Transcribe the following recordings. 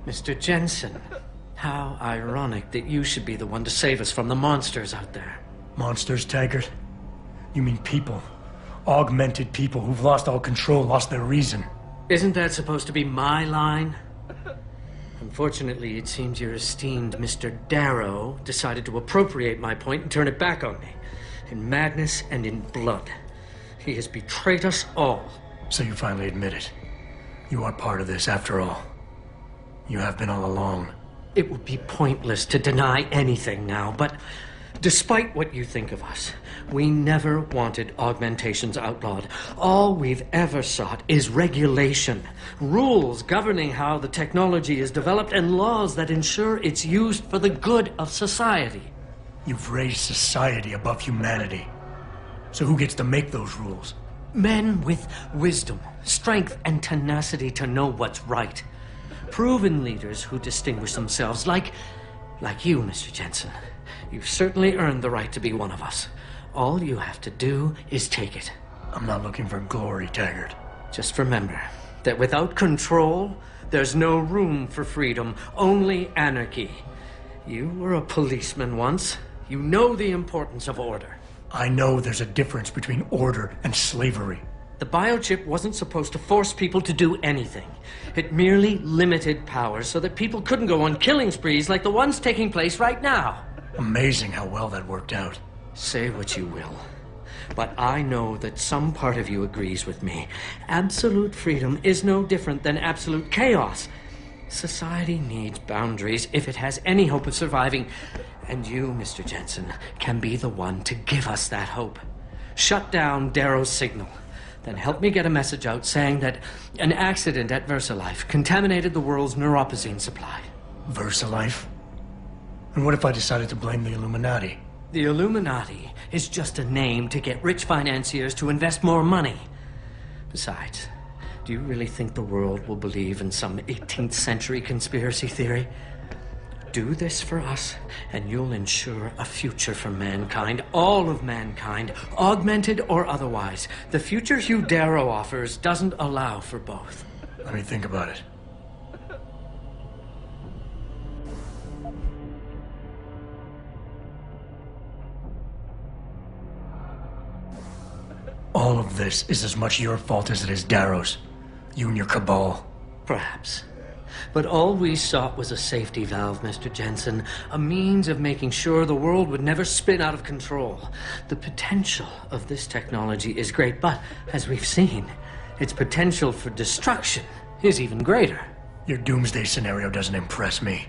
Mr. Jensen, how ironic that you should be the one to save us from the monsters out there. Monsters, Taggart? You mean people. Augmented people who've lost all control, lost their reason. Isn't that supposed to be my line? Unfortunately, it seems your esteemed Mr. Darrow decided to appropriate my point and turn it back on me. In madness and in blood. He has betrayed us all. So you finally admit it. You are part of this, after all. You have been all along. It would be pointless to deny anything now, but despite what you think of us, we never wanted augmentations outlawed. All we've ever sought is regulation, rules governing how the technology is developed, and laws that ensure it's used for the good of society. You've raised society above humanity. So who gets to make those rules? Men with wisdom, strength, and tenacity to know what's right. Proven leaders who distinguish themselves like you, Mr. Jensen. You've certainly earned the right to be one of us. All you have to do is take it. I'm not looking for glory, Taggart. Just remember that without control, there's no room for freedom, only anarchy. You were a policeman once. You know the importance of order. I know there's a difference between order and slavery. The biochip wasn't supposed to force people to do anything. It merely limited power so that people couldn't go on killing sprees like the ones taking place right now. Amazing how well that worked out. Say what you will, but I know that some part of you agrees with me. Absolute freedom is no different than absolute chaos. Society needs boundaries if it has any hope of surviving. And you, Mr. Jensen, can be the one to give us that hope. Shut down Darrow's signal. Then help me get a message out saying that an accident at VersaLife contaminated the world's neuropozyne supply. VersaLife? And what if I decided to blame the Illuminati? The Illuminati is just a name to get rich financiers to invest more money. Besides, do you really think the world will believe in some 18th century conspiracy theory? Do this for us, and you'll ensure a future for mankind, all of mankind, augmented or otherwise. The future Hugh Darrow offers doesn't allow for both. Let me think about it. All of this is as much your fault as it is Darrow's. You and your cabal. Perhaps. But all we sought was a safety valve, Mr. Jensen. A means of making sure the world would never spin out of control. The potential of this technology is great, but as we've seen, its potential for destruction is even greater. Your doomsday scenario doesn't impress me.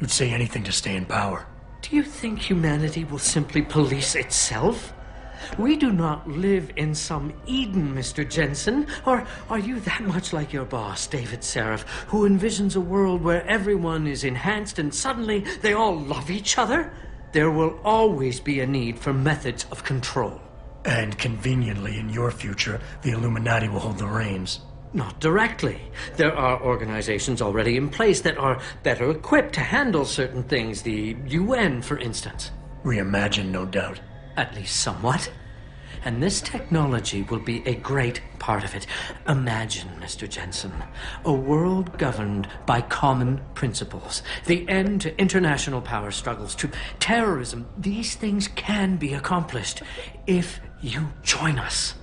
You'd say anything to stay in power. Do you think humanity will simply police itself? We do not live in some Eden, Mr. Jensen. Or are you that much like your boss, David Seraph, who envisions a world where everyone is enhanced and suddenly they all love each other? There will always be a need for methods of control. And conveniently, in your future, the Illuminati will hold the reins. Not directly. There are organizations already in place that are better equipped to handle certain things. The UN, for instance. Reimagined, no doubt. At least somewhat. And this technology will be a great part of it. Imagine, Mr. Jensen, a world governed by common principles. The end to international power struggles, to terrorism. These things can be accomplished if you join us.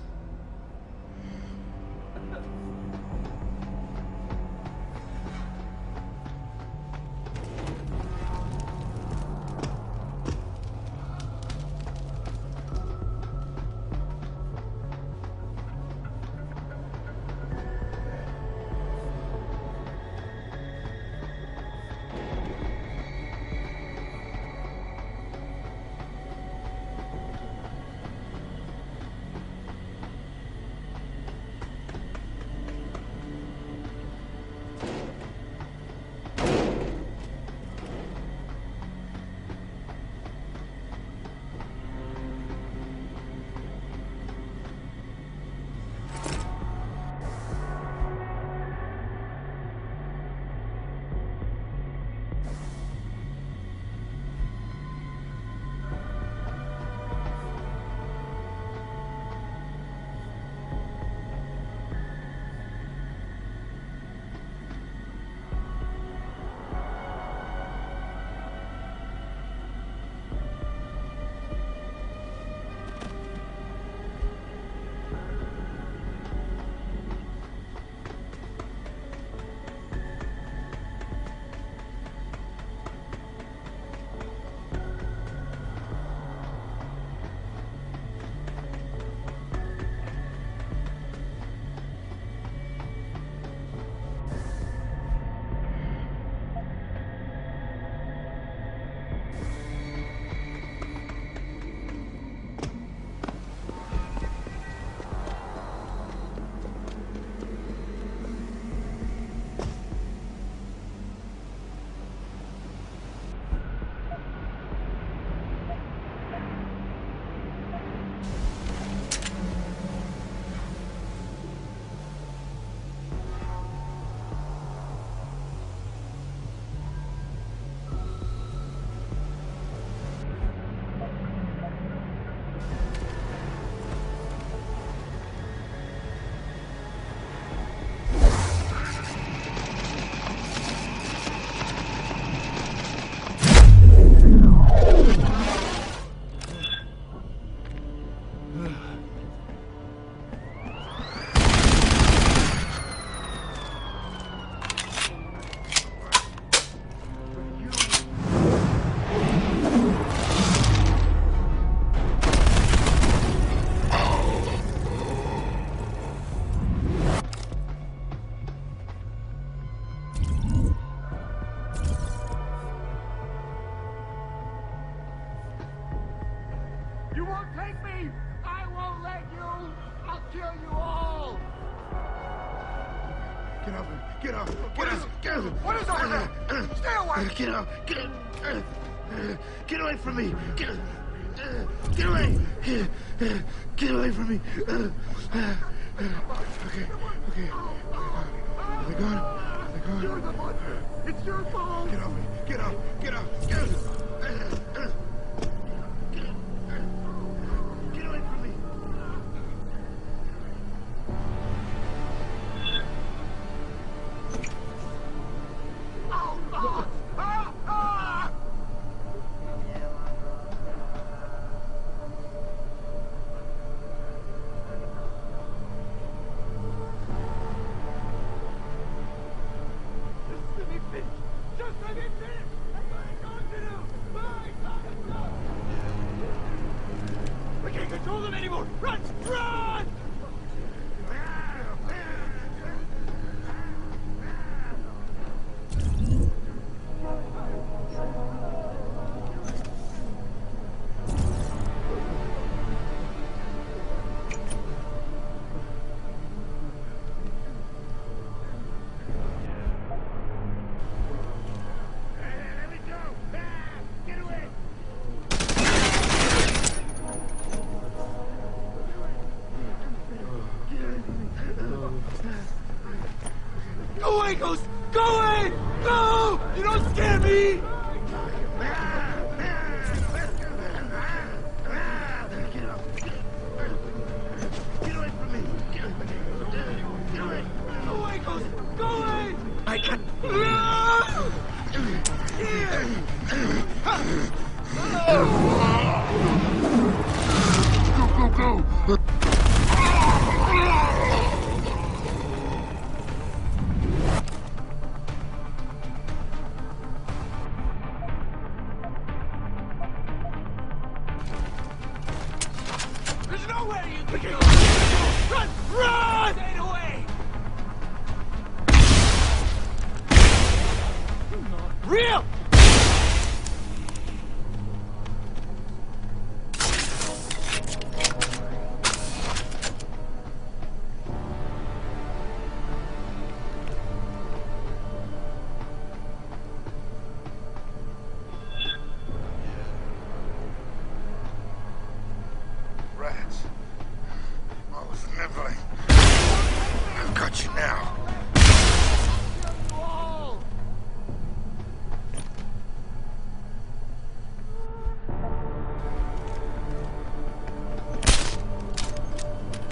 won't take me! I won't let you! I'll kill you all! Get off him! Get off! Get off! Get off! What is over there? Stay away! Get off! Get away from me! Get away! Get away from me! Okay. They're gone. You're the one! It's your fault! Get off me! Get off! Get off! Get away from me! We can't control them anymore! Run! Run! Let me go! Get away! Go away, Ghost! Go away! No! You don't scare me! Get away from me! Get away! Go away, Ghost! Go away! I can't. Go! There's nowhere you can go! Run! Run! Stay away! Not real! Rats. I was nibbling. I've got you now.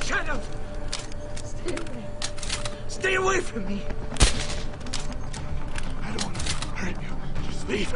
Shut up! Stay away. Stay away from me! I don't want to hurt you. Just leave.